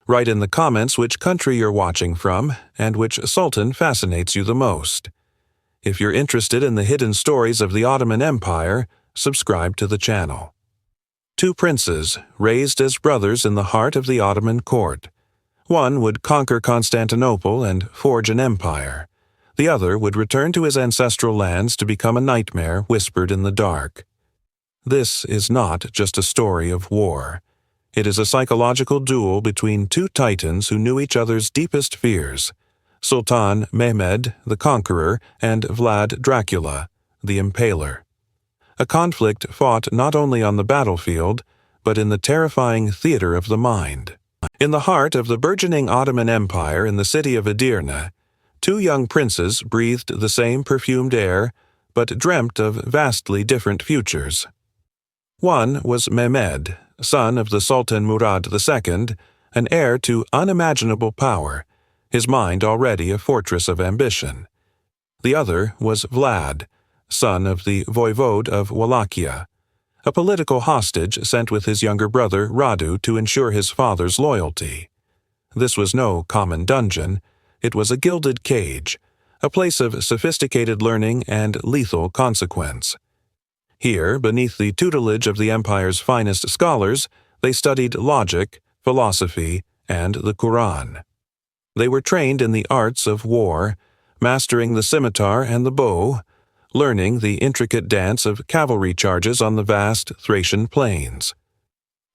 Write in the comments which country you're watching from and which sultan fascinates you the most. If you're interested in the hidden stories of the Ottoman Empire, subscribe to the channel. Two princes, raised as brothers in the heart of the Ottoman court. One would conquer Constantinople and forge an empire. The other would return to his ancestral lands to become a nightmare whispered in the dark. This is not just a story of war. It is a psychological duel between two titans who knew each other's deepest fears: Sultan Mehmed, the Conqueror, and Vlad Dracula, the Impaler. A conflict fought not only on the battlefield, but in the terrifying theater of the mind. In the heart of the burgeoning Ottoman Empire in the city of Edirne, two young princes breathed the same perfumed air, but dreamt of vastly different futures. One was Mehmed, son of the Sultan Murad II, an heir to unimaginable power, his mind already a fortress of ambition. The other was Vlad, son of the voivode of Wallachia, a political hostage sent with his younger brother Radu to ensure his father's loyalty. This was no common dungeon. It was a gilded cage, a place of sophisticated learning and lethal consequence. Here, beneath the tutelage of the empire's finest scholars, they studied logic, philosophy, and the Quran. They were trained in the arts of war, mastering the scimitar and the bow, learning the intricate dance of cavalry charges on the vast Thracian plains.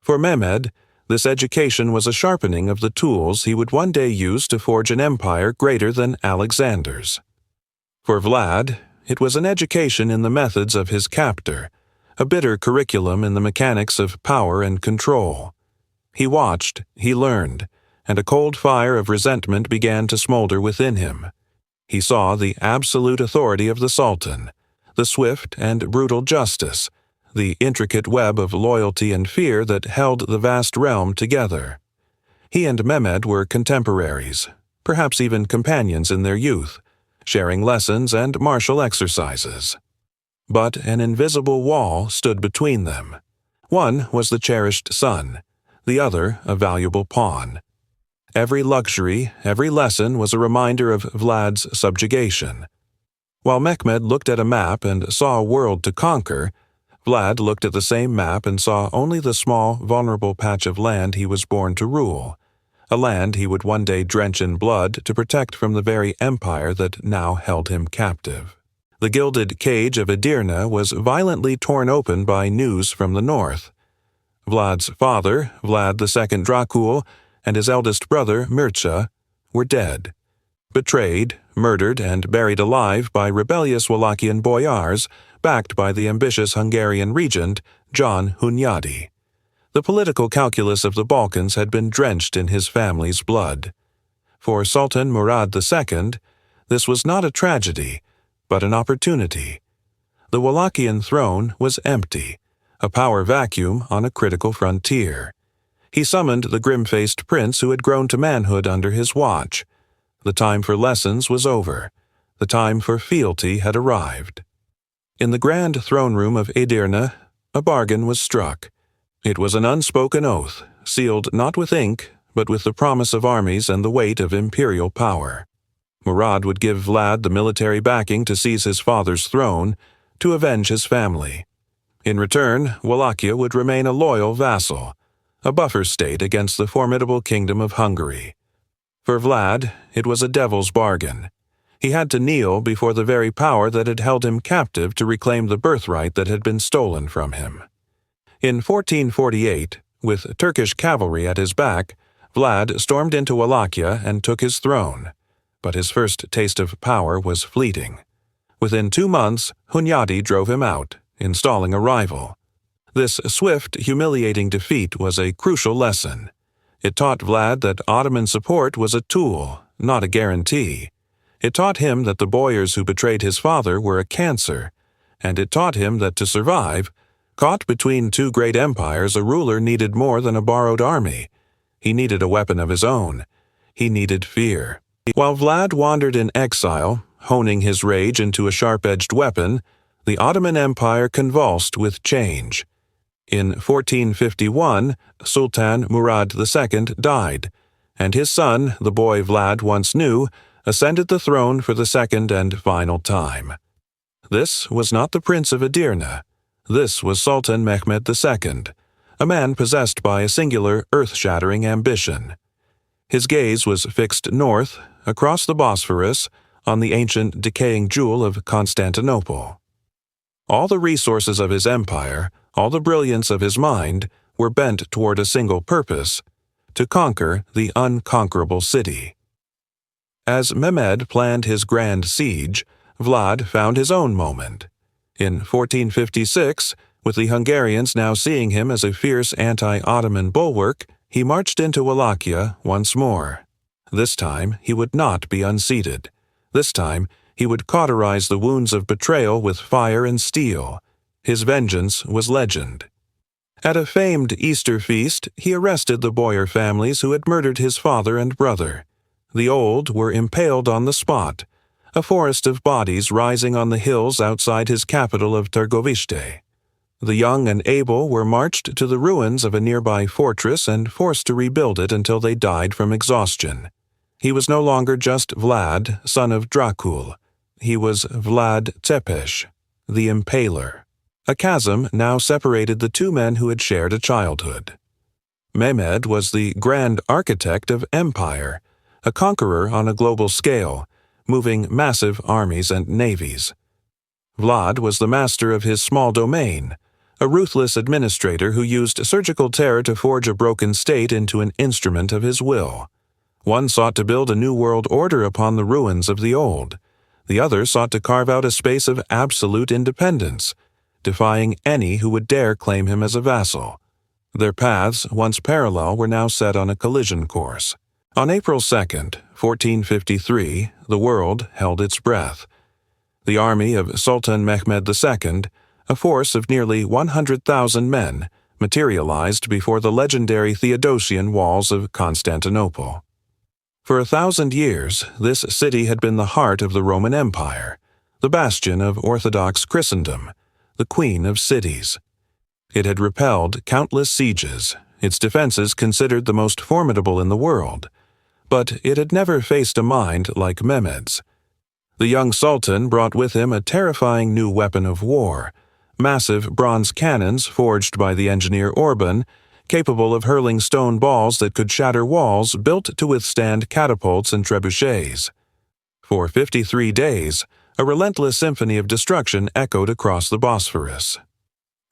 For Mehmed, this education was a sharpening of the tools he would one day use to forge an empire greater than Alexander's. For Vlad, it was an education in the methods of his captor, a bitter curriculum in the mechanics of power and control. He watched, he learned, and a cold fire of resentment began to smolder within him. He saw the absolute authority of the Sultan, the swift and brutal justice, the intricate web of loyalty and fear that held the vast realm together. He and Mehmed were contemporaries, perhaps even companions in their youth, sharing lessons and martial exercises. But an invisible wall stood between them. One was the cherished son, the other a valuable pawn. Every luxury, every lesson was a reminder of Vlad's subjugation. While Mehmed looked at a map and saw a world to conquer, Vlad looked at the same map and saw only the small, vulnerable patch of land he was born to rule, a land he would one day drench in blood to protect from the very empire that now held him captive. The gilded cage of Edirne was violently torn open by news from the north. Vlad's father, Vlad II Dracula, and his eldest brother, Mircea, were dead. Betrayed, murdered, and buried alive by rebellious Wallachian boyars, backed by the ambitious Hungarian regent, John Hunyadi. The political calculus of the Balkans had been drenched in his family's blood. For Sultan Murad II, this was not a tragedy, but an opportunity. The Wallachian throne was empty, a power vacuum on a critical frontier. He summoned the grim-faced prince who had grown to manhood under his watch. The time for lessons was over. The time for fealty had arrived. In the grand throne room of Edirne, a bargain was struck. It was an unspoken oath, sealed not with ink, but with the promise of armies and the weight of imperial power. Murad would give Vlad the military backing to seize his father's throne, to avenge his family. In return, Wallachia would remain a loyal vassal, a buffer state against the formidable kingdom of Hungary. For Vlad, it was a devil's bargain. He had to kneel before the very power that had held him captive to reclaim the birthright that had been stolen from him. In 1448, with Turkish cavalry at his back, Vlad stormed into Wallachia and took his throne. But his first taste of power was fleeting. Within 2 months, Hunyadi drove him out, installing a rival. This swift, humiliating defeat was a crucial lesson. It taught Vlad that Ottoman support was a tool, not a guarantee. It taught him that the boyars who betrayed his father were a cancer, and it taught him that to survive, caught between two great empires, a ruler needed more than a borrowed army. He needed a weapon of his own. He needed fear. While Vlad wandered in exile, honing his rage into a sharp-edged weapon, the Ottoman Empire convulsed with change. In 1451, Sultan Murad II died, and his son, the boy Vlad once knew, ascended the throne for the second and final time. This was not the Prince of Edirne. This was Sultan Mehmed II, a man possessed by a singular, earth-shattering ambition. His gaze was fixed north, across the Bosphorus, on the ancient, decaying jewel of Constantinople. All the resources of his empire, all the brilliance of his mind, were bent toward a single purpose: to conquer the unconquerable city. As Mehmed planned his grand siege, Vlad found his own moment. In 1456, with the Hungarians now seeing him as a fierce anti-Ottoman bulwark, he marched into Wallachia once more. This time he would not be unseated. This time he would cauterize the wounds of betrayal with fire and steel. His vengeance was legend. At a famed Easter feast, he arrested the boyar families who had murdered his father and brother. The old were impaled on the spot, a forest of bodies rising on the hills outside his capital of Târgoviște. The young and able were marched to the ruins of a nearby fortress and forced to rebuild it until they died from exhaustion. He was no longer just Vlad, son of Dracula. He was Vlad Tepes, the Impaler. A chasm now separated the two men who had shared a childhood. Mehmed was the grand architect of empire, a conqueror on a global scale, moving massive armies and navies. Vlad was the master of his small domain, a ruthless administrator who used surgical terror to forge a broken state into an instrument of his will. One sought to build a new world order upon the ruins of the old. The other sought to carve out a space of absolute independence, defying any who would dare claim him as a vassal. Their paths, once parallel, were now set on a collision course. On April 2nd, 1453, the world held its breath. The army of Sultan Mehmed II, a force of nearly 100,000 men, materialized before the legendary Theodosian walls of Constantinople. For 1,000 years, this city had been the heart of the Roman Empire, the bastion of Orthodox Christendom, the queen of cities. It had repelled countless sieges, its defenses considered the most formidable in the world, but it had never faced a mind like Mehmed's. The young sultan brought with him a terrifying new weapon of war, massive bronze cannons forged by the engineer Orban, capable of hurling stone balls that could shatter walls built to withstand catapults and trebuchets. For 53 days, a relentless symphony of destruction echoed across the Bosphorus.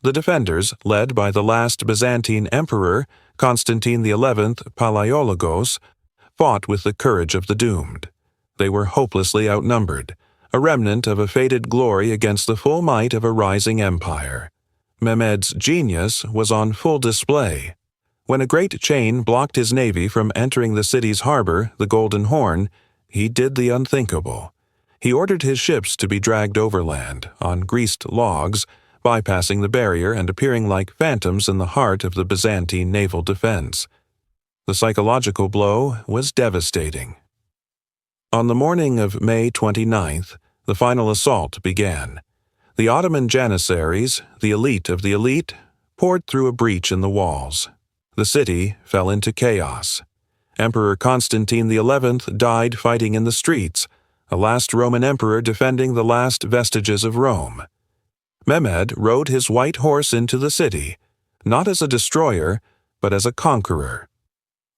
The defenders, led by the last Byzantine emperor, Constantine XI Palaiologos, fought with the courage of the doomed. They were hopelessly outnumbered, a remnant of a faded glory against the full might of a rising empire. Mehmed's genius was on full display. When a great chain blocked his navy from entering the city's harbor, the Golden Horn, he did the unthinkable. He ordered his ships to be dragged overland, on greased logs, bypassing the barrier and appearing like phantoms in the heart of the Byzantine naval defense. The psychological blow was devastating. On the morning of May 29th, the final assault began. The Ottoman janissaries, the elite of the elite, poured through a breach in the walls. The city fell into chaos. Emperor Constantine XI died fighting in the streets, a last Roman emperor defending the last vestiges of Rome. Mehmed rode his white horse into the city, not as a destroyer, but as a conqueror.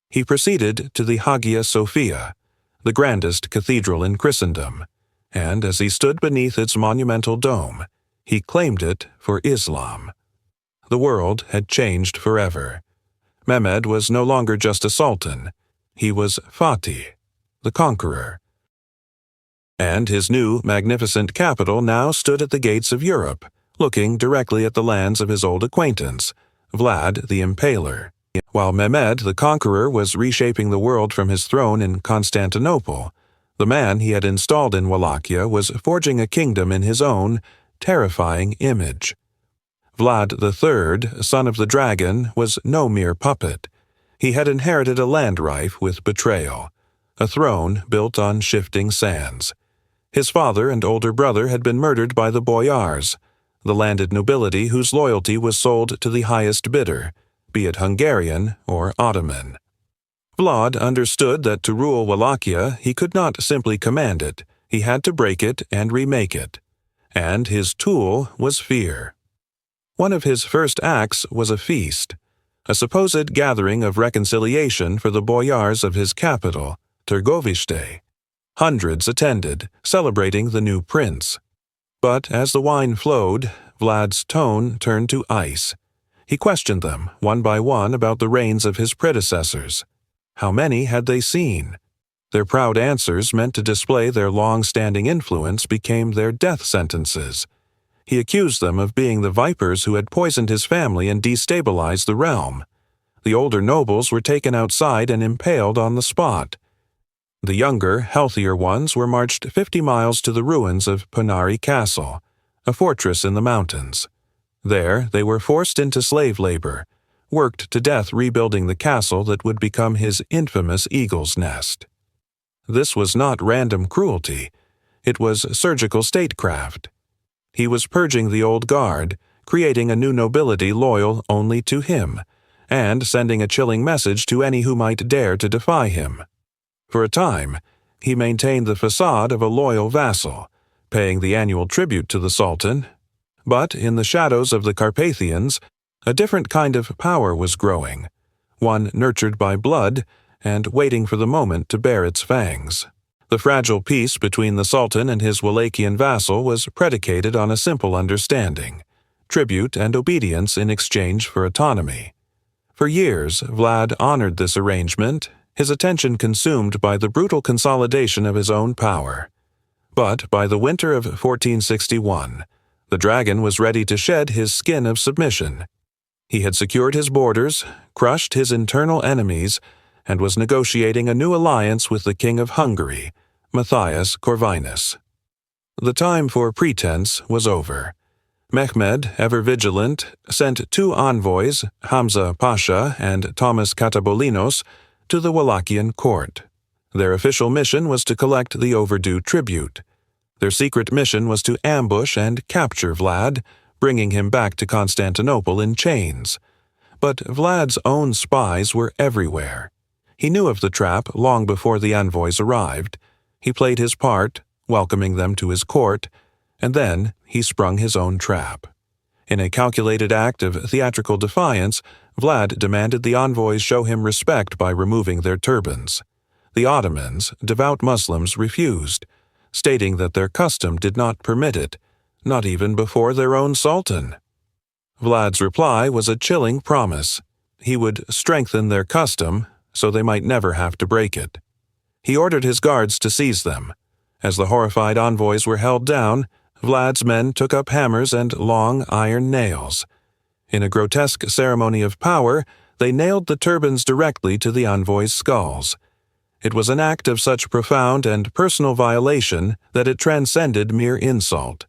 He proceeded to the Hagia Sophia, the grandest cathedral in Christendom, and as he stood beneath its monumental dome, he claimed it for Islam. The world had changed forever. Mehmed was no longer just a sultan. He was Fatih, the conqueror. And his new, magnificent capital now stood at the gates of Europe, looking directly at the lands of his old acquaintance, Vlad the Impaler. While Mehmed the Conqueror was reshaping the world from his throne in Constantinople, the man he had installed in Wallachia was forging a kingdom in his own, terrifying image. Vlad III, son of the dragon, was no mere puppet. He had inherited a land rife with betrayal, a throne built on shifting sands. His father and older brother had been murdered by the boyars, the landed nobility whose loyalty was sold to the highest bidder, be it Hungarian or Ottoman. Vlad understood that to rule Wallachia he could not simply command it, he had to break it and remake it. And his tool was fear. One of his first acts was a feast, a supposed gathering of reconciliation for the boyars of his capital, Târgoviște. Hundreds attended, celebrating the new prince. But as the wine flowed, Vlad's tone turned to ice. He questioned them, one by one, about the reigns of his predecessors. How many had they seen? Their proud answers, meant to display their long-standing influence, became their death sentences. He accused them of being the vipers who had poisoned his family and destabilized the realm. The older nobles were taken outside and impaled on the spot. The younger, healthier ones were marched 50 miles to the ruins of Pânari Castle, a fortress in the mountains. There they were forced into slave labor, worked to death rebuilding the castle that would become his infamous eagle's nest. This was not random cruelty. It was surgical statecraft. He was purging the old guard, creating a new nobility loyal only to him, and sending a chilling message to any who might dare to defy him. For a time, he maintained the facade of a loyal vassal, paying the annual tribute to the Sultan. But in the shadows of the Carpathians, a different kind of power was growing, one nurtured by blood and waiting for the moment to bear its fangs. The fragile peace between the Sultan and his Wallachian vassal was predicated on a simple understanding: tribute and obedience in exchange for autonomy. For years, Vlad honored this arrangement, his attention consumed by the brutal consolidation of his own power. But by the winter of 1461, the dragon was ready to shed his skin of submission. He had secured his borders, crushed his internal enemies, and was negotiating a new alliance with the King of Hungary, Matthias Corvinus. The time for pretense was over. Mehmed, ever vigilant, sent 2 envoys, Hamza Pasha and Thomas Katabolinos, to the Wallachian court. Their official mission was to collect the overdue tribute. Their secret mission was to ambush and capture Vlad, bringing him back to Constantinople in chains. But Vlad's own spies were everywhere. He knew of the trap long before the envoys arrived. He played his part, welcoming them to his court, and then he sprung his own trap. In a calculated act of theatrical defiance, Vlad demanded the envoys show him respect by removing their turbans. The Ottomans, devout Muslims, refused, stating that their custom did not permit it, not even before their own sultan. Vlad's reply was a chilling promise. He would strengthen their custom so they might never have to break it. He ordered his guards to seize them. As the horrified envoys were held down, Vlad's men took up hammers and long iron nails. In a grotesque ceremony of power, they nailed the turbans directly to the envoys' skulls. It was an act of such profound and personal violation that it transcended mere insult.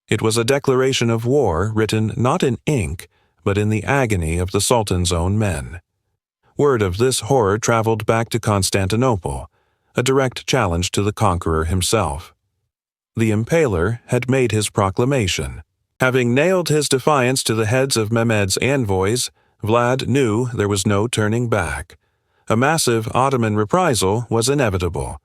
It was a declaration of war written not in ink, but in the agony of the Sultan's own men. Word of this horror traveled back to Constantinople, a direct challenge to the Conqueror himself. The Impaler had made his proclamation. Having nailed his defiance to the heads of Mehmed's envoys, Vlad knew there was no turning back. A massive Ottoman reprisal was inevitable,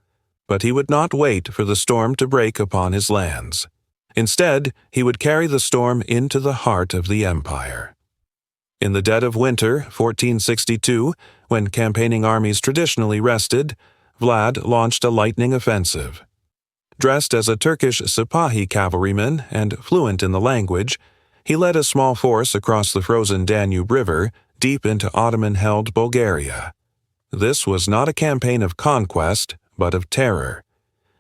but he would not wait for the storm to break upon his lands. Instead, he would carry the storm into the heart of the empire. In the dead of winter, 1462, when campaigning armies traditionally rested, Vlad launched a lightning offensive. Dressed as a Turkish Sipahi cavalryman and fluent in the language, he led a small force across the frozen Danube River deep into Ottoman-held Bulgaria. This was not a campaign of conquest, but of terror.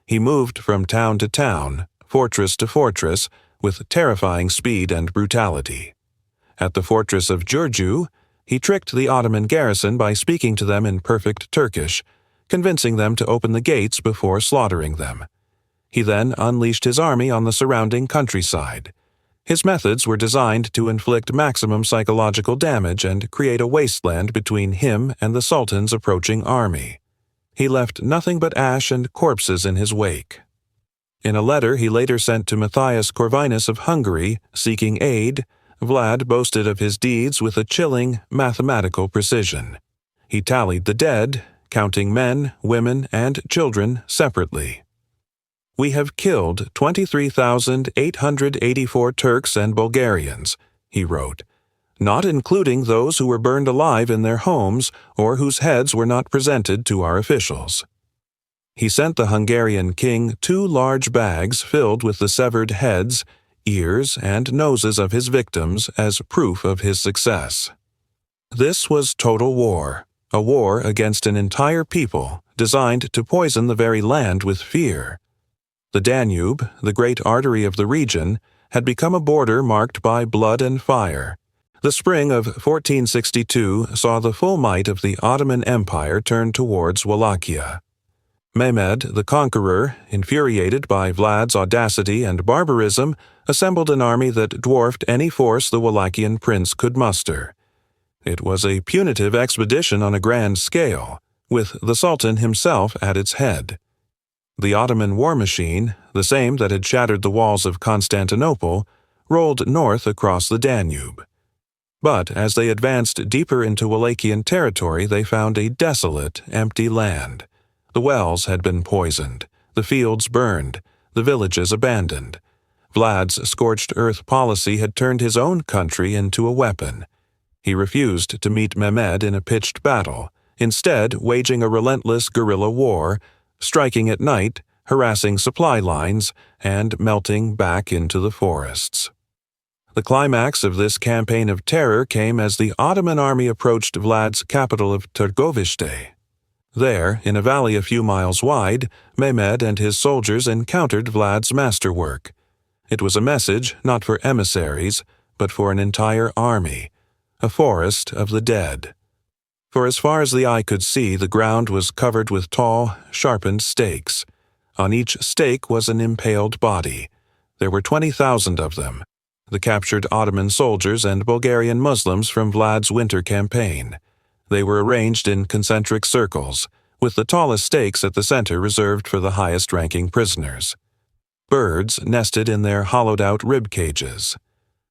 He moved from town to town, fortress to fortress, with terrifying speed and brutality. At the fortress of Giurgiu, he tricked the Ottoman garrison by speaking to them in perfect Turkish, convincing them to open the gates before slaughtering them. He then unleashed his army on the surrounding countryside. His methods were designed to inflict maximum psychological damage and create a wasteland between him and the Sultan's approaching army. He left nothing but ash and corpses in his wake. In a letter he later sent to Matthias Corvinus of Hungary, seeking aid, Vlad boasted of his deeds with a chilling, mathematical precision. He tallied the dead, counting men, women, and children separately. "We have killed 23,884 Turks and Bulgarians," he wrote, "not including those who were burned alive in their homes or whose heads were not presented to our officials." He sent the Hungarian king 2 large bags filled with the severed heads, ears, and noses of his victims as proof of his success. This was total war, a war against an entire people designed to poison the very land with fear. The Danube, the great artery of the region, had become a border marked by blood and fire. The spring of 1462 saw the full might of the Ottoman Empire turn towards Wallachia. Mehmed, the Conqueror, infuriated by Vlad's audacity and barbarism, assembled an army that dwarfed any force the Wallachian prince could muster. It was a punitive expedition on a grand scale, with the Sultan himself at its head. The Ottoman war machine, the same that had shattered the walls of Constantinople, rolled north across the Danube. But as they advanced deeper into Wallachian territory, they found a desolate, empty land. The wells had been poisoned, the fields burned, the villages abandoned. Vlad's scorched earth policy had turned his own country into a weapon. He refused to meet Mehmed in a pitched battle, instead waging a relentless guerrilla war, striking at night, harassing supply lines, and melting back into the forests. The climax of this campaign of terror came as the Ottoman army approached Vlad's capital of Târgoviște. There, in a valley a few miles wide, Mehmed and his soldiers encountered Vlad's masterwork. It was a message not for emissaries, but for an entire army, a forest of the dead. For as far as the eye could see, the ground was covered with tall, sharpened stakes. On each stake was an impaled body. There were 20,000 of them, the captured Ottoman soldiers and Bulgarian Muslims from Vlad's winter campaign. They were arranged in concentric circles, with the tallest stakes at the center reserved for the highest-ranking prisoners. Birds nested in their hollowed-out rib cages.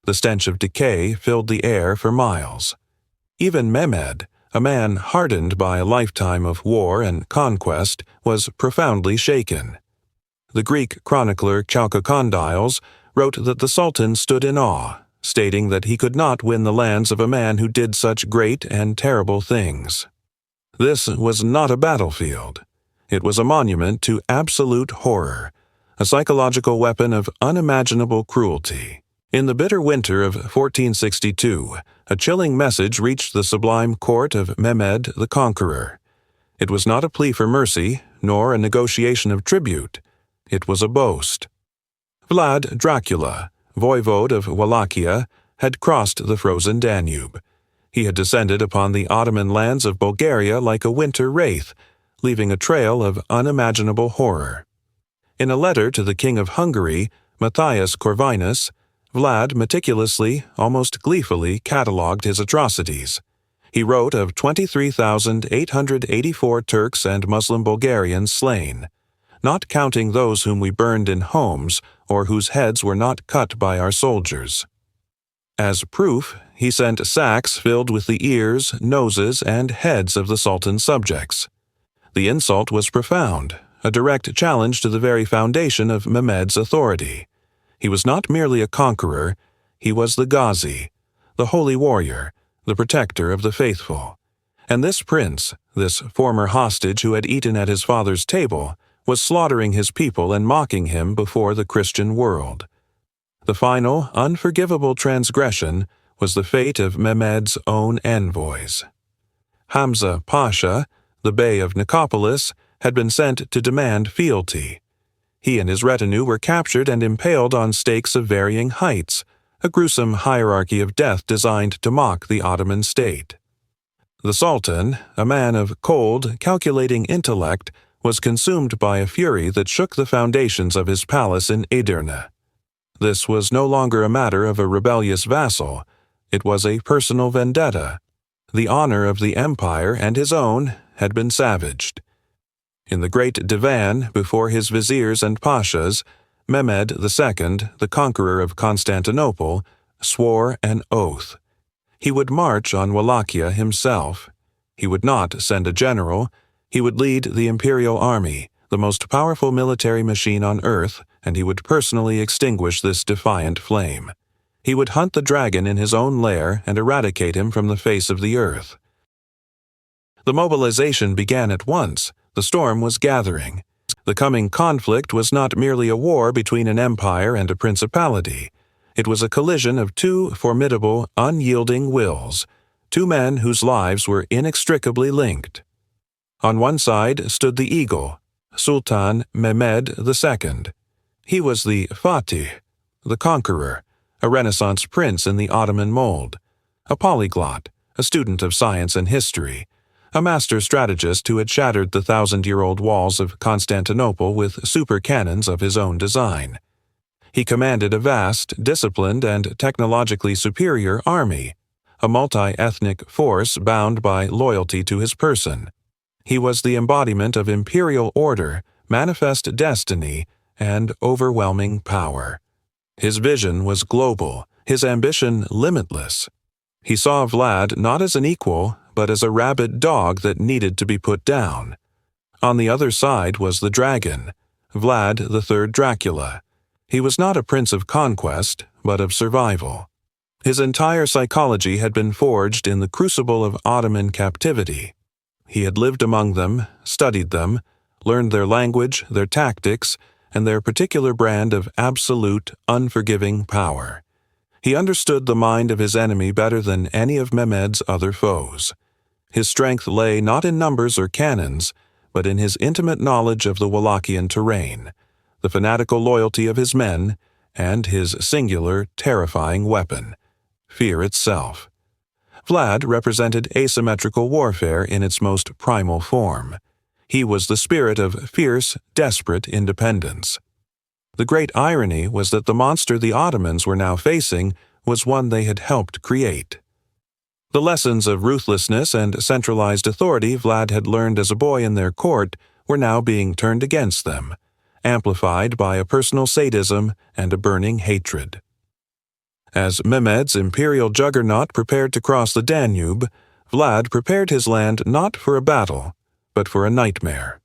The stench of decay filled the air for miles. Even Mehmed, a man hardened by a lifetime of war and conquest, was profoundly shaken. The Greek chronicler Chalcondyles wrote that the Sultan stood in awe, stating that he could not win the lands of a man who did such great and terrible things. This was not a battlefield. It was a monument to absolute horror, a psychological weapon of unimaginable cruelty. In the bitter winter of 1462, a chilling message reached the sublime court of Mehmed the Conqueror. It was not a plea for mercy, nor a negotiation of tribute. It was a boast. Vlad Dracula, voivode of Wallachia, had crossed the frozen Danube. He had descended upon the Ottoman lands of Bulgaria like a winter wraith, leaving a trail of unimaginable horror. In a letter to the King of Hungary, Matthias Corvinus, Vlad meticulously, almost gleefully, catalogued his atrocities. He wrote of 23,884 Turks and Muslim Bulgarians slain, not counting those whom we burned in homes or whose heads were not cut by our soldiers. As proof, he sent sacks filled with the ears, noses, and heads of the Sultan's subjects. The insult was profound, a direct challenge to the very foundation of Mehmed's authority. He was not merely a conqueror, he was the Ghazi, the holy warrior, the protector of the faithful. And this prince, this former hostage who had eaten at his father's table, was slaughtering his people and mocking him before the Christian world. The final, unforgivable transgression was the fate of Mehmed's own envoys. Hamza Pasha, the Bey of Nicopolis, had been sent to demand fealty. He and his retinue were captured and impaled on stakes of varying heights, a gruesome hierarchy of death designed to mock the Ottoman state. The Sultan, a man of cold, calculating intellect, was consumed by a fury that shook the foundations of his palace in Edirne. This was no longer a matter of a rebellious vassal. It was a personal vendetta. The honor of the empire and his own had been savaged. In the great divan before his viziers and pashas, Mehmed II, the conqueror of Constantinople, swore an oath. He would march on Wallachia himself. He would not send a general. He would lead the imperial army, the most powerful military machine on Earth, and he would personally extinguish this defiant flame. He would hunt the dragon in his own lair and eradicate him from the face of the earth. The mobilization began at once. The storm was gathering. The coming conflict was not merely a war between an empire and a principality. It was a collision of two formidable, unyielding wills, two men whose lives were inextricably linked. On one side stood the eagle, Sultan Mehmed II. He was the Fatih, the Conqueror, a Renaissance prince in the Ottoman mold, a polyglot, a student of science and history, a master strategist who had shattered the thousand-year-old walls of Constantinople with super cannons of his own design. He commanded a vast, disciplined, and technologically superior army, a multi-ethnic force bound by loyalty to his person. He was the embodiment of imperial order, manifest destiny, and overwhelming power. His vision was global, his ambition limitless. He saw Vlad not as an equal, but as a rabid dog that needed to be put down. On the other side was the dragon, Vlad III Dracula. He was not a prince of conquest, but of survival. His entire psychology had been forged in the crucible of Ottoman captivity. He had lived among them, studied them, learned their language, their tactics, and their particular brand of absolute, unforgiving power. He understood the mind of his enemy better than any of Mehmed's other foes. His strength lay not in numbers or cannons, but in his intimate knowledge of the Wallachian terrain, the fanatical loyalty of his men, and his singular, terrifying weapon, fear itself. Vlad represented asymmetrical warfare in its most primal form. He was the spirit of fierce, desperate independence. The great irony was that the monster the Ottomans were now facing was one they had helped create. The lessons of ruthlessness and centralized authority Vlad had learned as a boy in their court were now being turned against them, amplified by a personal sadism and a burning hatred. As Mehmed's imperial juggernaut prepared to cross the Danube, Vlad prepared his land not for a battle, but for a nightmare.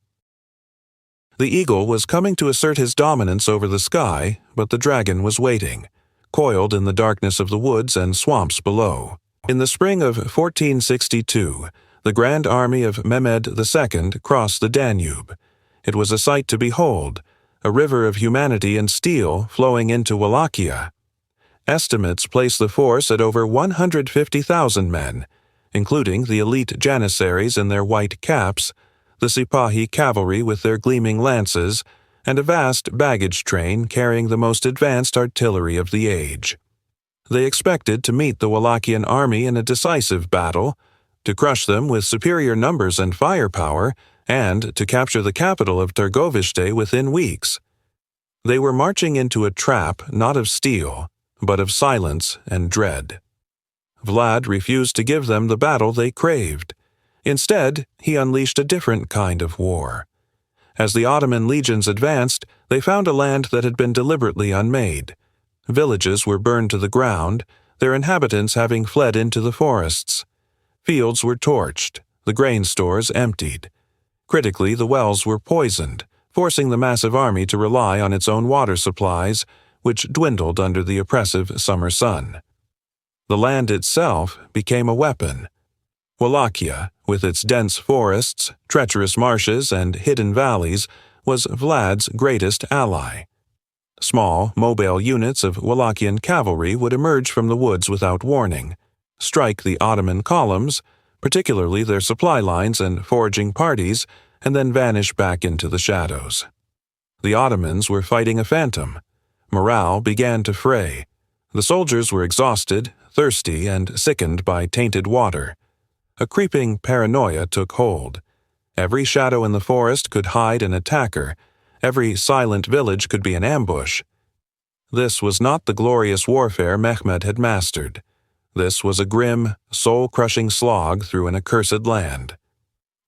The eagle was coming to assert his dominance over the sky, but the dragon was waiting, coiled in the darkness of the woods and swamps below. In the spring of 1462, the grand army of Mehmed II crossed the Danube. It was a sight to behold, a river of humanity and steel flowing into Wallachia. Estimates place the force at over 150,000 men, including the elite janissaries in their white caps, the Sipahi cavalry with their gleaming lances, and a vast baggage train carrying the most advanced artillery of the age. They expected to meet the Wallachian army in a decisive battle, to crush them with superior numbers and firepower, and to capture the capital of Târgoviște within weeks. They were marching into a trap not of steel, but of silence and dread. Vlad refused to give them the battle they craved. Instead, he unleashed a different kind of war. As the Ottoman legions advanced, they found a land that had been deliberately unmade. Villages were burned to the ground, their inhabitants having fled into the forests. Fields were torched, the grain stores emptied. Critically, the wells were poisoned, forcing the massive army to rely on its own water supplies, which dwindled under the oppressive summer sun. The land itself became a weapon. Wallachia, with its dense forests, treacherous marshes, and hidden valleys, was Vlad's greatest ally. Small, mobile units of Wallachian cavalry would emerge from the woods without warning, strike the Ottoman columns, particularly their supply lines and foraging parties, and then vanish back into the shadows. The Ottomans were fighting a phantom. Morale began to fray. The soldiers were exhausted, thirsty, and sickened by tainted water. A creeping paranoia took hold. Every shadow in the forest could hide an attacker. Every silent village could be an ambush. This was not the glorious warfare Mehmed had mastered. This was a grim, soul-crushing slog through an accursed land.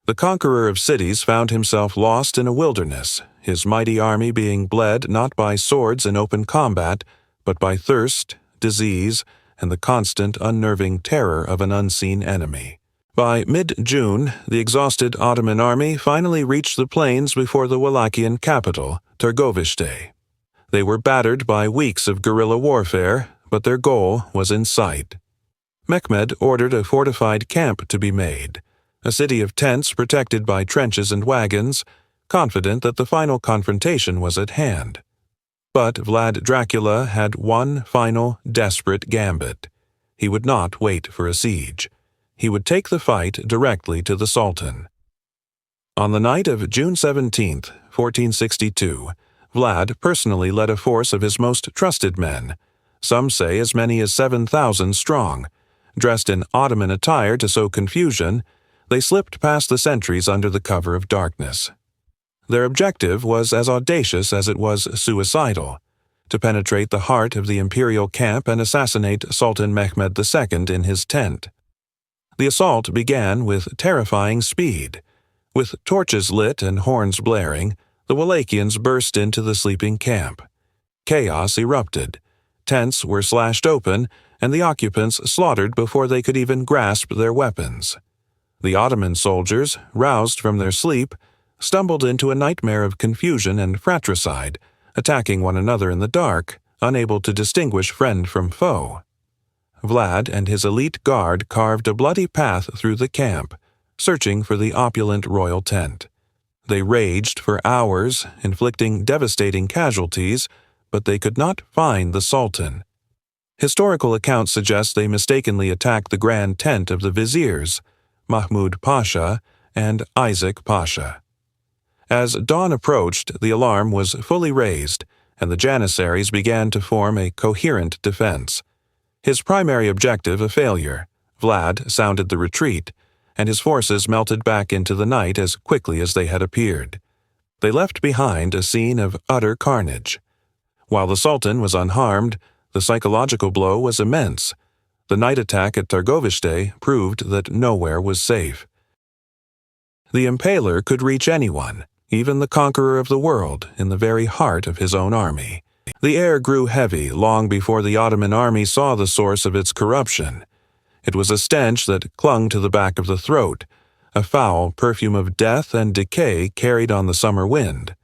The conqueror of cities found himself lost in a wilderness, his mighty army being bled not by swords in open combat, but by thirst, disease, and the constant, unnerving terror of an unseen enemy. By mid-June, the exhausted Ottoman army finally reached the plains before the Wallachian capital, Târgoviște. They were battered by weeks of guerrilla warfare, but their goal was in sight. Mehmed ordered a fortified camp to be made, a city of tents protected by trenches and wagons, confident that the final confrontation was at hand. But Vlad Dracula had one final, desperate gambit. He would not wait for a siege. He would take the fight directly to the Sultan. On the night of June 17, 1462, Vlad personally led a force of his most trusted men, some say as many as 7,000 strong. Dressed in Ottoman attire to sow confusion, they slipped past the sentries under the cover of darkness. Their objective was as audacious as it was suicidal: to penetrate the heart of the imperial camp and assassinate Sultan Mehmed II in his tent. The assault began with terrifying speed. With torches lit and horns blaring, the Wallachians burst into the sleeping camp. Chaos erupted. Tents were slashed open, and the occupants slaughtered before they could even grasp their weapons. The Ottoman soldiers, roused from their sleep, stumbled into a nightmare of confusion and fratricide, attacking one another in the dark, unable to distinguish friend from foe. Vlad and his elite guard carved a bloody path through the camp, searching for the opulent royal tent. They raged for hours, inflicting devastating casualties, but they could not find the Sultan. Historical accounts suggest they mistakenly attacked the grand tent of the viziers, Mahmud Pasha and Isaac Pasha. As dawn approached, the alarm was fully raised, and the Janissaries began to form a coherent defense. His primary objective a failure, Vlad sounded the retreat, and his forces melted back into the night as quickly as they had appeared. They left behind a scene of utter carnage. While the Sultan was unharmed, the psychological blow was immense. The night attack at Târgoviște proved that nowhere was safe. The Impaler could reach anyone, even the conqueror of the world, in the very heart of his own army. The air grew heavy long before the Ottoman army saw the source of its corruption. It was a stench that clung to the back of the throat, a foul perfume of death and decay carried on the summer wind.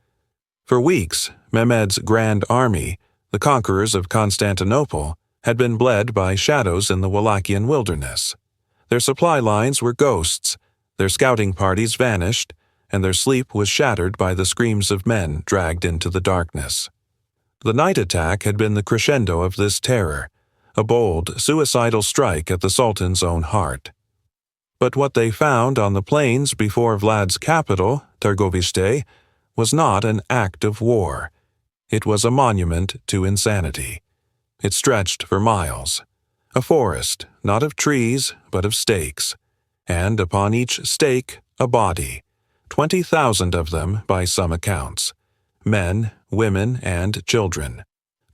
For weeks, Mehmed's grand army, the conquerors of Constantinople, had been bled by shadows in the Wallachian wilderness. Their supply lines were ghosts, their scouting parties vanished, and their sleep was shattered by the screams of men dragged into the darkness. The night attack had been the crescendo of this terror, a bold, suicidal strike at the Sultan's own heart. But what they found on the plains before Vlad's capital, Târgoviște, was not an act of war. It was a monument to insanity. It stretched for miles. A forest, not of trees, but of stakes. And upon each stake, a body. 20,000 of them by some accounts. Men, women, and children.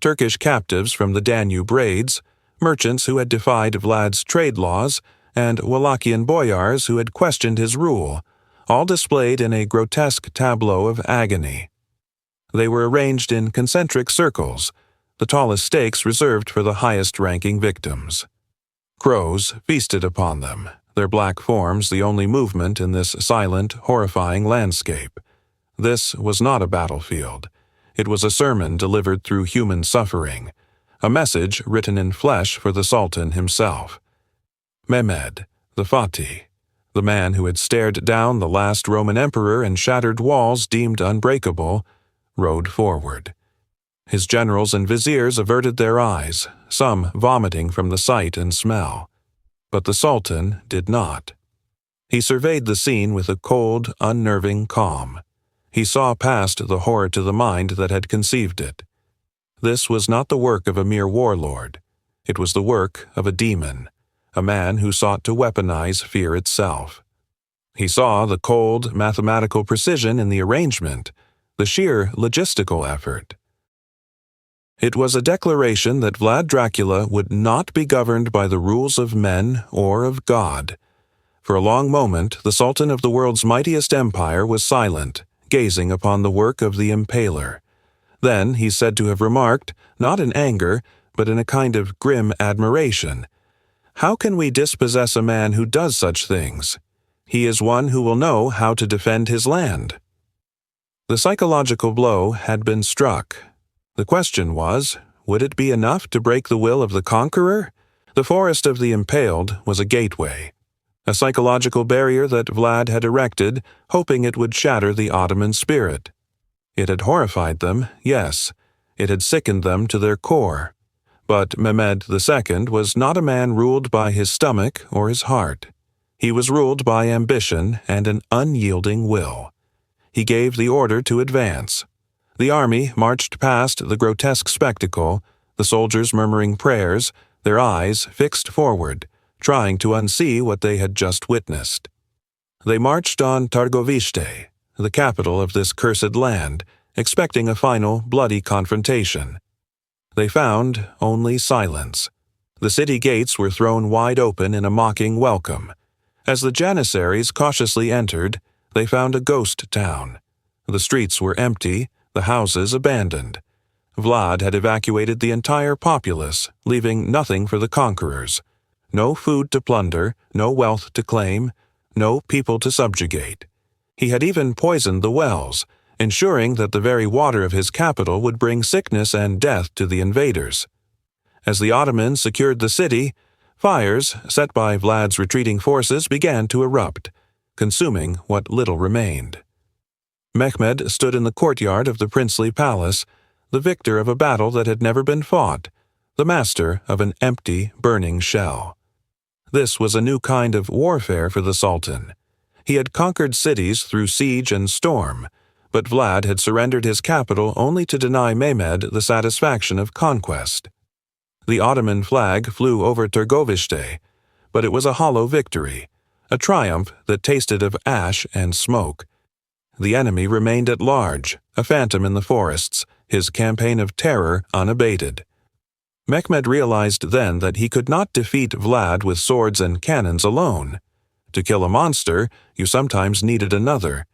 Turkish captives from the Danube raids, merchants who had defied Vlad's trade laws, and Wallachian boyars who had questioned his rule, all displayed in a grotesque tableau of agony. They were arranged in concentric circles, the tallest stakes reserved for the highest-ranking victims. Crows feasted upon them, their black forms the only movement in this silent, horrifying landscape. This was not a battlefield. It was a sermon delivered through human suffering, a message written in flesh for the Sultan himself. Mehmed, the Fatih, the man who had stared down the last Roman emperor and shattered walls deemed unbreakable, rode forward. His generals and viziers averted their eyes, some vomiting from the sight and smell. But the Sultan did not. He surveyed the scene with a cold, unnerving calm. He saw past the horror to the mind that had conceived it. This was not the work of a mere warlord. It was the work of a demon, a man who sought to weaponize fear itself. He saw the cold, mathematical precision in the arrangement, the sheer logistical effort. It was a declaration that Vlad Dracula would not be governed by the rules of men or of God. For a long moment, the Sultan of the world's mightiest empire was silent, gazing upon the work of the Impaler. Then he's said to have remarked, not in anger, but in a kind of grim admiration, How can we dispossess a man who does such things? He is one who will know how to defend his land." The psychological blow had been struck. The question was, would it be enough to break the will of the conqueror? The forest of the impaled was a gateway, a psychological barrier that Vlad had erected, hoping it would shatter the Ottoman spirit. It had horrified them, yes. It had sickened them to their core. But Mehmed II was not a man ruled by his stomach or his heart. He was ruled by ambition and an unyielding will. He gave the order to advance. The army marched past the grotesque spectacle, the soldiers murmuring prayers, their eyes fixed forward, trying to unsee what they had just witnessed. They marched on Targoviste, the capital of this cursed land, expecting a final, bloody confrontation. They found only silence. The city gates were thrown wide open in a mocking welcome. As the Janissaries cautiously entered, they found a ghost town. The streets were empty, the houses abandoned. Vlad had evacuated the entire populace, leaving nothing for the conquerors. No food to plunder, no wealth to claim, no people to subjugate. He had even poisoned the wells, ensuring that the very water of his capital would bring sickness and death to the invaders. As the Ottomans secured the city, fires set by Vlad's retreating forces began to erupt, consuming what little remained. Mehmed stood in the courtyard of the princely palace, the victor of a battle that had never been fought, the master of an empty, burning shell. This was a new kind of warfare for the Sultan. He had conquered cities through siege and storm, but Vlad had surrendered his capital only to deny Mehmed the satisfaction of conquest. The Ottoman flag flew over Targoviste, but it was a hollow victory, a triumph that tasted of ash and smoke. The enemy remained at large, a phantom in the forests, his campaign of terror unabated. Mehmed realized then that he could not defeat Vlad with swords and cannons alone. To kill a monster, you sometimes needed another.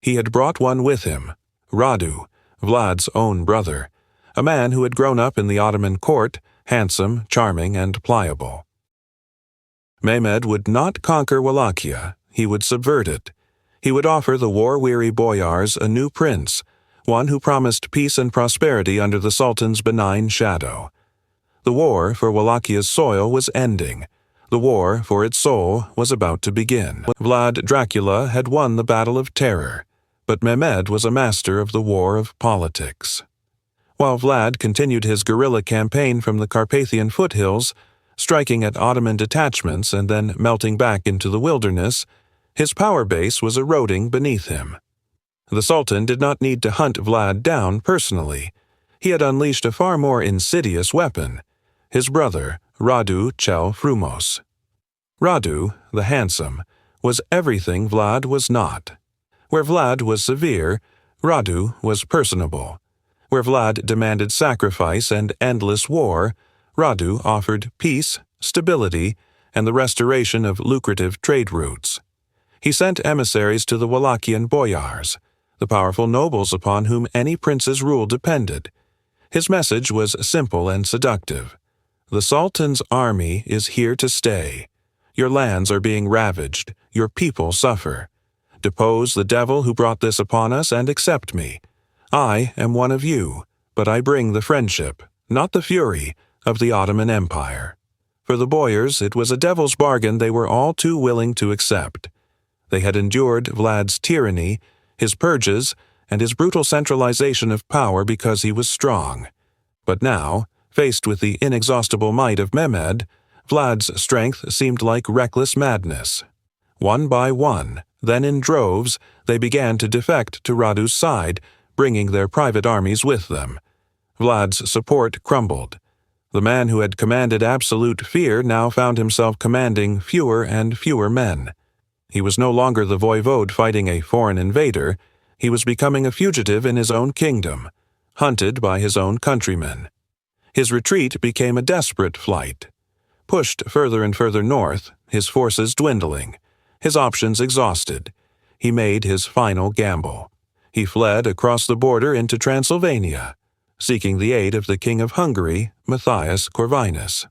He had brought one with him, Radu, Vlad's own brother, a man who had grown up in the Ottoman court, handsome, charming, and pliable. Mehmed would not conquer Wallachia, he would subvert it. He would offer the war-weary boyars a new prince, one who promised peace and prosperity under the Sultan's benign shadow. The war for Wallachia's soil was ending. The war for its soul was about to begin. Vlad Dracula had won the battle of terror, but Mehmed was a master of the war of politics. While Vlad continued his guerrilla campaign from the Carpathian foothills, striking at Ottoman detachments and then melting back into the wilderness, his power base was eroding beneath him. The Sultan did not need to hunt Vlad down personally. He had unleashed a far more insidious weapon, his brother, Radu Chel Frumos. Radu, the handsome, was everything Vlad was not. Where Vlad was severe, Radu was personable. Where Vlad demanded sacrifice and endless war, Radu offered peace, stability, and the restoration of lucrative trade routes. He sent emissaries to the Wallachian boyars, the powerful nobles upon whom any prince's rule depended. His message was simple and seductive. The Sultan's army is here to stay. Your lands are being ravaged, your people suffer. Depose the devil who brought this upon us and accept me. I am one of you, but I bring the friendship, not the fury, of the Ottoman Empire. For the boyars, it was a devil's bargain they were all too willing to accept. They had endured Vlad's tyranny, his purges, and his brutal centralization of power because he was strong. But now, faced with the inexhaustible might of Mehmed, Vlad's strength seemed like reckless madness. One by one, then in droves, they began to defect to Radu's side, bringing their private armies with them. Vlad's support crumbled. The man who had commanded absolute fear now found himself commanding fewer and fewer men. He was no longer the voivode fighting a foreign invader. He was becoming a fugitive in his own kingdom, hunted by his own countrymen. His retreat became a desperate flight. Pushed further and further north, his forces dwindling, his options exhausted, he made his final gamble. He fled across the border into Transylvania, seeking the aid of the King of Hungary, Matthias Corvinus.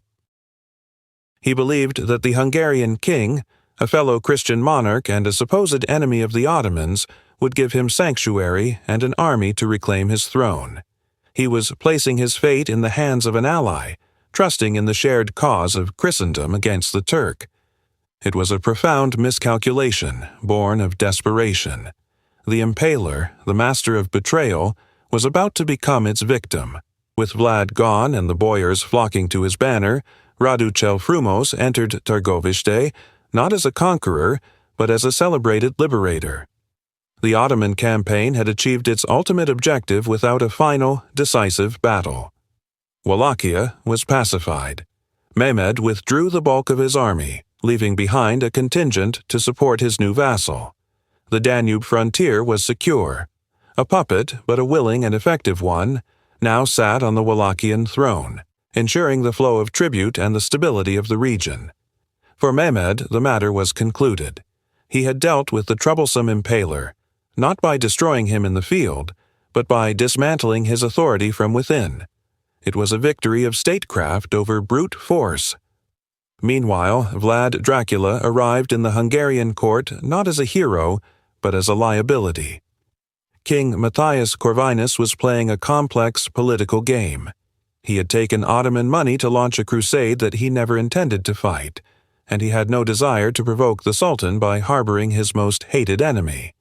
He believed that the Hungarian king, a fellow Christian monarch and a supposed enemy of the Ottomans, would give him sanctuary and an army to reclaim his throne. He was placing his fate in the hands of an ally, trusting in the shared cause of Christendom against the Turk. It was a profound miscalculation, born of desperation. The Impaler, the master of betrayal, was about to become its victim. With Vlad gone and the boyars flocking to his banner, Radu cel Frumos entered Târgoviște not as a conqueror, but as a celebrated liberator. The Ottoman campaign had achieved its ultimate objective without a final, decisive battle. Wallachia was pacified. Mehmed withdrew the bulk of his army, leaving behind a contingent to support his new vassal. The Danube frontier was secure. A puppet, but a willing and effective one, now sat on the Wallachian throne, ensuring the flow of tribute and the stability of the region. For Mehmed, the matter was concluded. He had dealt with the troublesome Impaler, not by destroying him in the field, but by dismantling his authority from within. It was a victory of statecraft over brute force. Meanwhile, Vlad Dracula arrived in the Hungarian court not as a hero, but as a liability. King Matthias Corvinus was playing a complex political game. He had taken Ottoman money to launch a crusade that he never intended to fight, and he had no desire to provoke the Sultan by harboring his most hated enemy.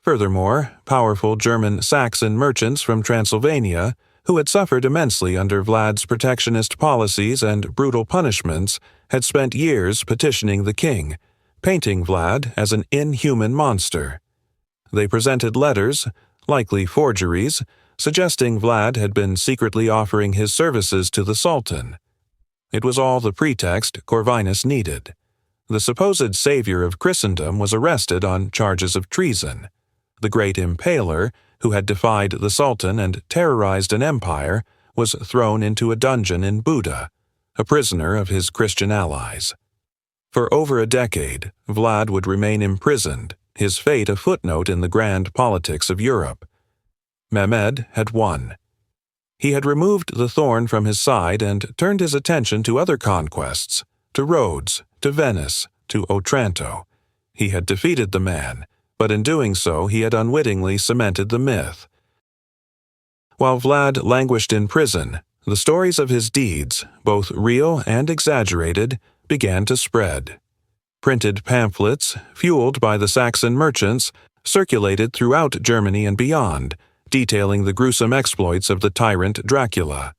Furthermore, powerful German Saxon merchants from Transylvania, who had suffered immensely under Vlad's protectionist policies and brutal punishments, had spent years petitioning the king, painting Vlad as an inhuman monster. They presented letters, likely forgeries, suggesting Vlad had been secretly offering his services to the Sultan. It was all the pretext Corvinus needed. The supposed savior of Christendom was arrested on charges of treason. The great Impaler, who had defied the Sultan and terrorized an empire, was thrown into a dungeon in Buda, a prisoner of his Christian allies. For over a decade, Vlad would remain imprisoned, his fate a footnote in the grand politics of Europe. Mehmed had won. He had removed the thorn from his side and turned his attention to other conquests, to Rhodes, to Venice, to Otranto. He had defeated the man, but in doing so he had unwittingly cemented the myth. While Vlad languished in prison, the stories of his deeds, both real and exaggerated, began to spread. Printed pamphlets, fueled by the Saxon merchants, circulated throughout Germany and beyond, detailing the gruesome exploits of the tyrant Dracula.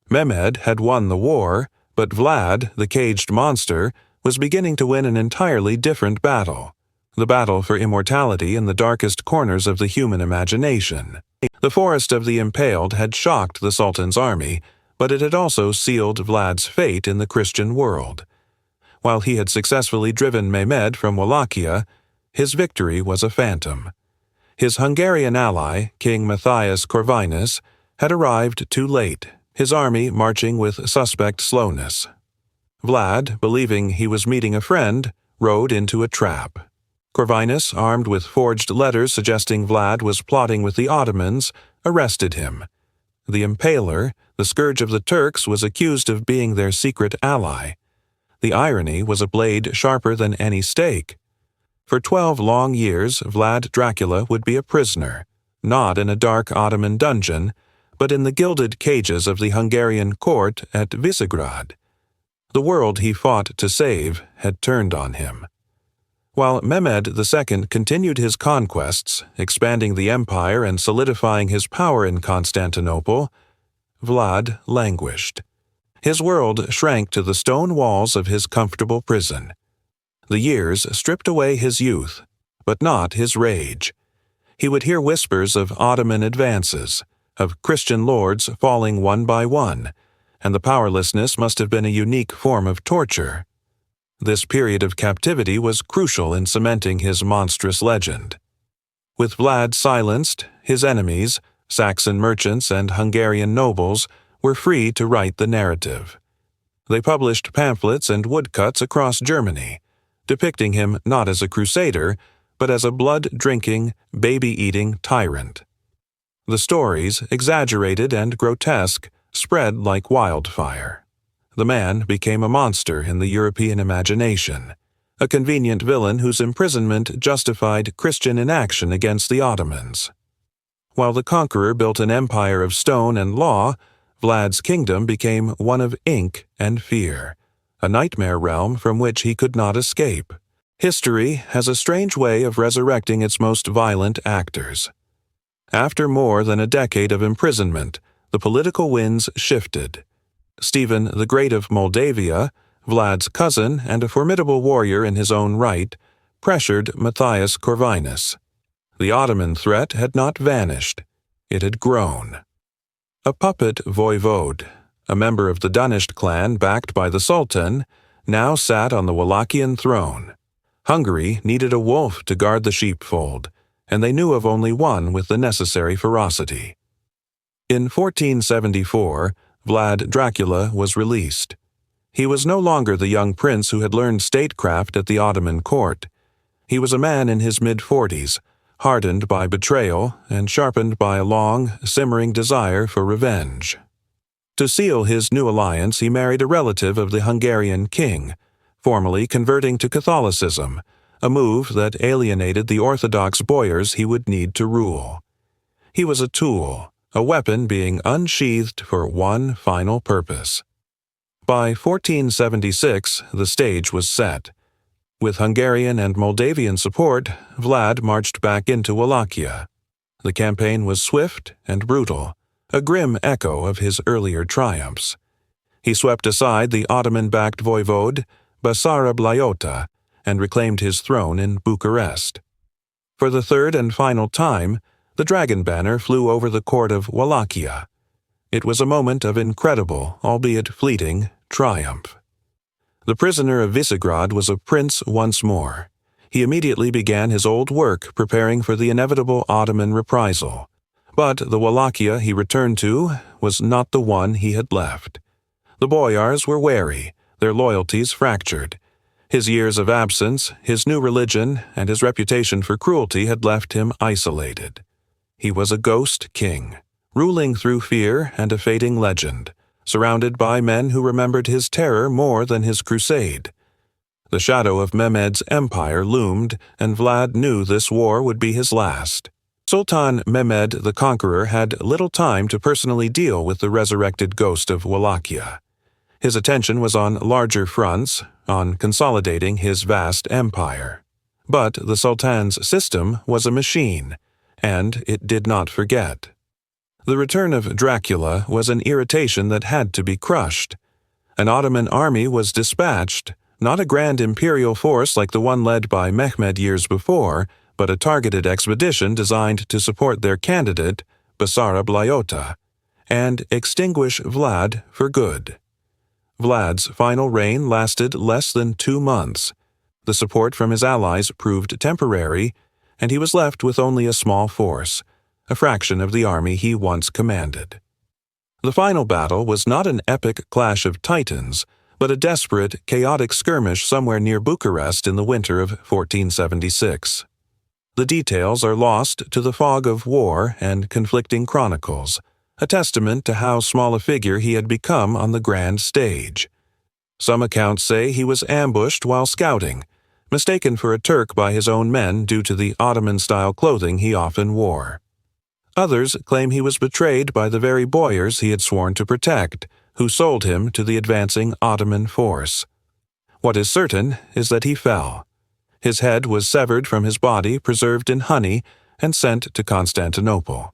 Mehmed had won the war, but Vlad, the caged monster, was beginning to win an entirely different battle. The battle for immortality in the darkest corners of the human imagination. The forest of the impaled had shocked the Sultan's army, but it had also sealed Vlad's fate in the Christian world. While he had successfully driven Mehmed from Wallachia, his victory was a phantom. His Hungarian ally, King Matthias Corvinus, had arrived too late, his army marching with suspect slowness. Vlad, believing he was meeting a friend, rode into a trap. Corvinus, armed with forged letters suggesting Vlad was plotting with the Ottomans, arrested him. The Impaler, the scourge of the Turks, was accused of being their secret ally. The irony was a blade sharper than any stake. For 12 long years, Vlad Dracula would be a prisoner, not in a dark Ottoman dungeon, but in the gilded cages of the Hungarian court at Visegrad. The world he fought to save had turned on him. While Mehmed II continued his conquests, expanding the empire and solidifying his power in Constantinople, Vlad languished. His world shrank to the stone walls of his comfortable prison. The years stripped away his youth, but not his rage. He would hear whispers of Ottoman advances, of Christian lords falling one by one, and the powerlessness must have been a unique form of torture. This period of captivity was crucial in cementing his monstrous legend. With Vlad silenced, his enemies, Saxon merchants and Hungarian nobles, were free to write the narrative. They published pamphlets and woodcuts across Germany, depicting him not as a crusader, but as a blood-drinking, baby-eating tyrant. The stories, exaggerated and grotesque, spread like wildfire. the man became a monster in the European imagination, a convenient villain whose imprisonment justified Christian inaction against the Ottomans. While the conqueror built an empire of stone and law, Vlad's kingdom became one of ink and fear, a nightmare realm from which he could not escape. History has a strange way of resurrecting its most violent actors. After more than a decade of imprisonment, the political winds shifted. Stephen the Great of Moldavia, Vlad's cousin and a formidable warrior in his own right, pressured Matthias Corvinus. The Ottoman threat had not vanished. It had grown. A puppet voivode, a member of the Dunisht clan backed by the Sultan, now sat on the Wallachian throne. Hungary needed a wolf to guard the sheepfold, and they knew of only one with the necessary ferocity. In 1474, Vlad Dracula was released. He was no longer the young prince who had learned statecraft at the Ottoman court. He was a man in his mid-40s, hardened by betrayal and sharpened by a long, simmering desire for revenge. To seal his new alliance, he married a relative of the Hungarian king, formally converting to Catholicism, a move that alienated the Orthodox boyars he would need to rule. He was a tool, a weapon being unsheathed for one final purpose. By 1476, the stage was set. With Hungarian and Moldavian support, Vlad marched back into Wallachia. The campaign was swift and brutal, a grim echo of his earlier triumphs. He swept aside the Ottoman-backed voivode, Basarab Laiota, and reclaimed his throne in Bucharest. For the third and final time, the dragon banner flew over the court of Wallachia. It was a moment of incredible, albeit fleeting, triumph. The prisoner of Visegrad was a prince once more. He immediately began his old work preparing for the inevitable Ottoman reprisal. But the Wallachia he returned to was not the one he had left. The boyars were wary, their loyalties fractured. His years of absence, his new religion, and his reputation for cruelty had left him isolated. He was a ghost king, ruling through fear and a fading legend, surrounded by men who remembered his terror more than his crusade. The shadow of Mehmed's empire loomed, and Vlad knew this war would be his last. Sultan Mehmed the Conqueror had little time to personally deal with the resurrected ghost of Wallachia. His attention was on larger fronts, on consolidating his vast empire. But the Sultan's system was a machine, and it did not forget. The return of Dracula was an irritation that had to be crushed. An Ottoman army was dispatched, not a grand imperial force like the one led by Mehmed years before, but a targeted expedition designed to support their candidate, Basarab Laiota, and extinguish Vlad for good. Vlad's final reign lasted less than 2 months. The support from his allies proved temporary, and he was left with only a small force, a fraction of the army he once commanded. The final battle was not an epic clash of titans, but a desperate, chaotic skirmish somewhere near Bucharest in the winter of 1476. The details are lost to the fog of war and conflicting chronicles, a testament to how small a figure he had become on the grand stage. Some accounts say he was ambushed while scouting, mistaken for a Turk by his own men due to the Ottoman-style clothing he often wore. Others claim he was betrayed by the very boyars he had sworn to protect, who sold him to the advancing Ottoman force. What is certain is that he fell. His head was severed from his body, preserved in honey, and sent to Constantinople.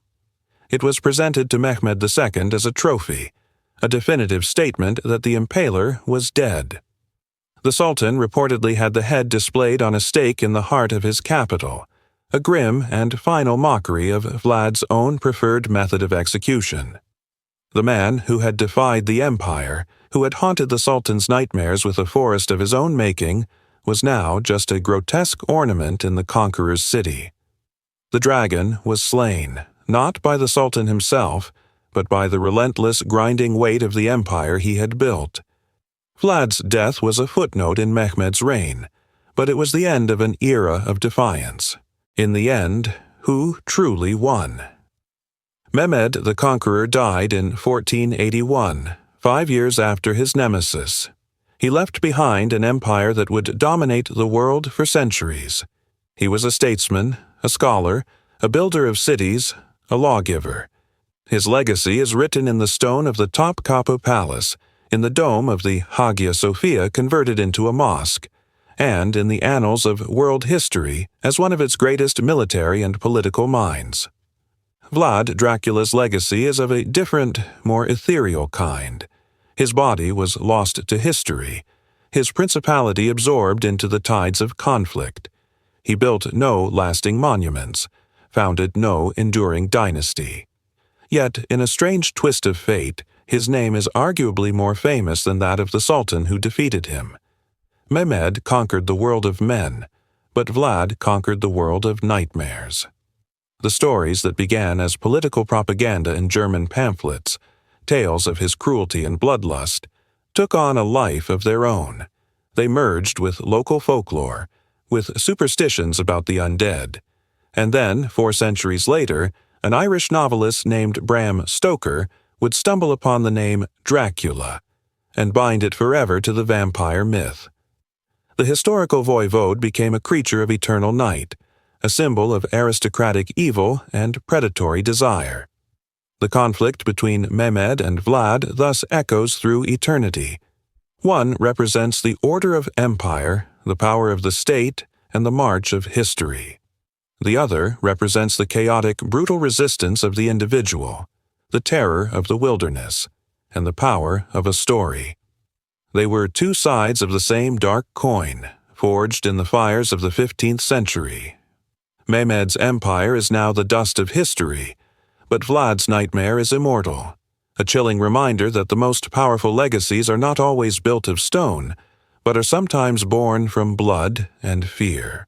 It was presented to Mehmed II as a trophy, a definitive statement that the Impaler was dead. The Sultan reportedly had the head displayed on a stake in the heart of his capital, a grim and final mockery of Vlad's own preferred method of execution. The man who had defied the empire, who had haunted the Sultan's nightmares with a forest of his own making, was now just a grotesque ornament in the conqueror's city. The dragon was slain, not by the Sultan himself, but by the relentless grinding weight of the empire he had built. Vlad's death was a footnote in Mehmed's reign, but it was the end of an era of defiance. In the end, who truly won? Mehmed the Conqueror died in 1481, 5 years after his nemesis. He left behind an empire that would dominate the world for centuries. He was a statesman, a scholar, a builder of cities, a lawgiver. His legacy is written in the stone of the Topkapi Palace, in the dome of the Hagia Sophia converted into a mosque, and in the annals of world history as one of its greatest military and political minds. Vlad Dracula's legacy is of a different, more ethereal kind. His body was lost to history, his principality absorbed into the tides of conflict. He built no lasting monuments, founded no enduring dynasty. Yet, in a strange twist of fate, his name is arguably more famous than that of the Sultan who defeated him. Mehmed conquered the world of men, but Vlad conquered the world of nightmares. The stories that began as political propaganda in German pamphlets, tales of his cruelty and bloodlust, took on a life of their own. They merged with local folklore, with superstitions about the undead. And then, 4 centuries later, an Irish novelist named Bram Stoker would stumble upon the name Dracula and bind it forever to the vampire myth. The historical voivode became a creature of eternal night, a symbol of aristocratic evil and predatory desire. The conflict between Mehmed and Vlad thus echoes through eternity. One represents the order of empire, the power of the state, and the march of history. The other represents the chaotic, brutal resistance of the individual, the terror of the wilderness, and the power of a story. They were 2 sides of the same dark coin, forged in the fires of the 15th century. Mehmed's empire is now the dust of history, but Vlad's nightmare is immortal, a chilling reminder that the most powerful legacies are not always built of stone, but are sometimes born from blood and fear.